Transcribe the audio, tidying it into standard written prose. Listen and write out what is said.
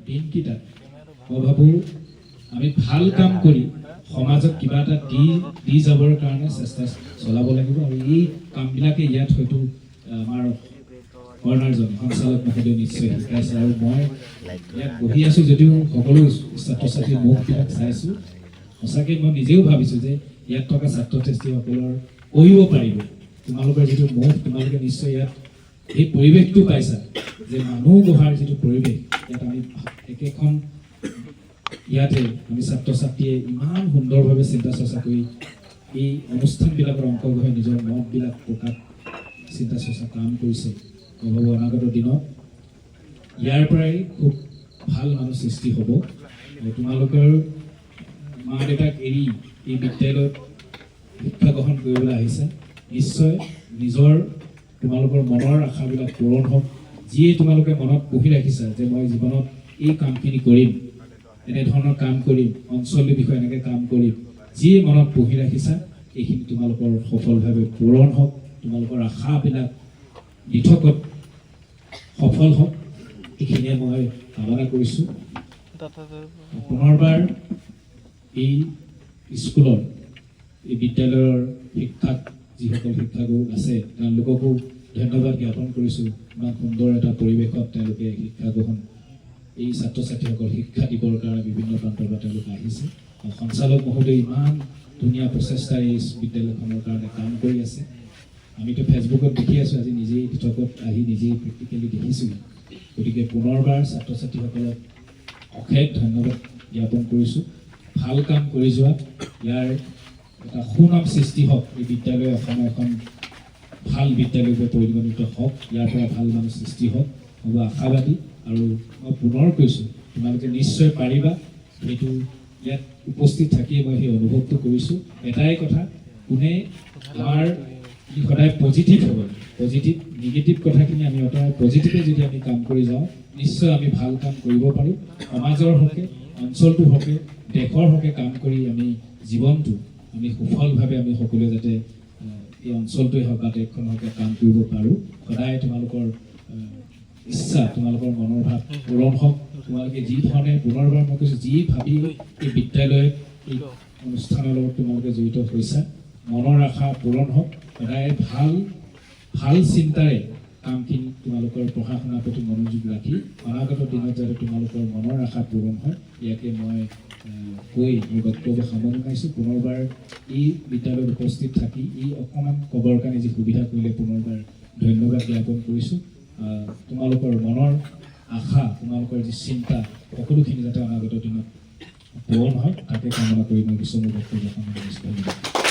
দিনকেইটাত মই ভাবোঁ আমি ভাল কাম কৰি সমাজক কিবা এটা দি যাবৰ কাৰণে চেষ্টা চলাব লাগিব আৰু এই কামবিলাকে ইয়াত হয়তো আমাৰ কৰ্ণাৰজন সঞ্চালক মহোদয় নিশ্চয় শিকাইছে আৰু মই ইয়াত বহি আছোঁ যদিও সকলো ছাত্ৰ ছাত্ৰীৰ মুখবিলাক চাইছোঁ সঁচাকৈ মই নিজেও ভাবিছোঁ যে ইয়াত থকা ছাত্ৰ ছাত্ৰীসকলৰ কৰিব পাৰিব তোমালোকৰ যিটো মুখ তোমালোকে নিশ্চয় ইয়াত এই পৰিৱেশটো পাইছা যে মানুহ বহাৰ যিটো পৰিৱেশ ইয়াত আমি একেখন ইয়াতে আমি ছাত্ৰ ছাত্ৰীয়ে ইমান সুন্দৰভাৱে চিন্তা চৰ্চা কৰি এই অনুষ্ঠানবিলাকৰ অংশগ্ৰহণ নিজৰ মতবিলাক প্ৰকাশ চিন্তা চৰ্চা কাম কৰিছে মই ভাবোঁ অনাগত দিনত ইয়াৰ পৰাই খুব ভাল মানুহ সৃষ্টি হ'ব আৰু তোমালোকৰ মা দেউতাক এৰি এই বিদ্যালয়ত শিক্ষা গ্ৰহণ কৰিবলৈ আহিছে নিশ্চয় নিজৰ তোমালোকৰ মনৰ আশাবিলাক পূৰণ হওক যিয়ে তোমালোকে মনত পুহি ৰাখিছা যে মই জীৱনত এই কামখিনি কৰিম এনেধৰণৰ কাম কৰিম অঞ্চলটোৰ বিষয়ে এনেকৈ কাম কৰিম যিয়ে মনত পুহি ৰাখিছা এইখিনি তোমালোকৰ সফলভাৱে পূৰণ হওক তোমালোকৰ আশাবিলাক দিঠকত সফল হওক এইখিনিয়ে মই কামনা কৰিছোঁ পুনৰবাৰ এই স্কুলৰ এই বিদ্যালয়ৰ শিক্ষাত যিসকল শিক্ষাগুৰু আছে তেওঁলোককো ধন্যবাদ জ্ঞাপন কৰিছোঁ ইমান সুন্দৰ এটা পৰিৱেশত তেওঁলোকে শিক্ষা গ্ৰহণ এই ছাত্ৰ ছাত্ৰীসকল শিক্ষা দিবৰ কাৰণে বিভিন্ন প্ৰান্তৰ পৰা তেওঁলোকে আহিছে আৰু সঞ্চালক মহোদয় ইমান ধুনীয়া প্ৰচেষ্টাৰে এই বিদ্যালয়খনৰ কাৰণে কাম কৰি আছে আমিতো ফেচবুকত দেখি আছোঁ আজি নিজেই পৃথকত আহি নিজেই প্ৰেক্টিকেলি দেখিছোঁ গতিকে পুনৰবাৰ ছাত্ৰ ছাত্ৰীসকলক অশেষ ধন্যবাদ জ্ঞাপন কৰিছোঁ ভাল কাম কৰি যোৱা ইয়াৰ এটা সুনাম সৃষ্টি হওক এই বিদ্যালয় অসমৰ এখন ভাল বিদ্যালয়ৰূপে পৰিগণিত হওক ইয়াৰ পৰা ভাল মানুহ সৃষ্টি হওক হ'ব আশাবাদী আৰু মই পুনৰ কৈছোঁ তোমালোকে নিশ্চয় পাৰিবা সেইটো ইয়াত উপস্থিত থাকিয়ে মই সেই অনুভৱটো কৰিছোঁ এটাই কথা কোনে আমাৰ সদায় পজিটিভ হ'ব পজিটিভ নিগেটিভ কথাখিনি আমি অঁতৰাই পজিটিভে যদি আমি কাম কৰি যাওঁ নিশ্চয় আমি ভাল কাম কৰিব পাৰোঁ সমাজৰ হকে অঞ্চলটোৰ হকে দেশৰ হকে কাম কৰি আমি জীৱনটো আমি সফলভাৱে আমি সকলোৱে যাতে এই অঞ্চলটোৱে হওক বা দেশখনৰ হকে কাম কৰিব পাৰোঁ সদায় তোমালোকৰ ইচ্ছা তোমালোকৰ মনৰ ভাৱ পূৰণ হওক তোমালোকে যি ধৰণে পুনৰবাৰ মই কৈছোঁ যি ভাবি এই বিদ্যালয়ত এই অনুষ্ঠানৰ লগত তোমালোকে জড়িত হৈছা মনৰ আশা পূৰণ হওক সদায় ভাল চিন্তাৰে কামখিনি তোমালোকৰ পঢ়া শুনাৰ প্ৰতি মনোযোগ ৰাখি অনাগত দিনত যাতে তোমালোকৰ মনৰ আশা পূৰণ হয় ইয়াকে মই কৈ মোৰ বক্তব্য সামৰণি পুনৰবাৰ এই বিদ্যালয়ত উপস্থিত থাকি এই অকণমান ক'বৰ কাৰণে যি সুবিধা কৰিলে পুনৰবাৰ ধন্যবাদ জ্ঞাপন কৰিছোঁ তোমালোকৰ মনৰ আশা তোমালোকৰ যি চিন্তা সকলোখিনি যাতে অনাগত দিনত পূৰণ হয় তাকে কামনা কৰি মই কিছু মোৰ বক্তব্য সামৰণি কৰিছোঁ।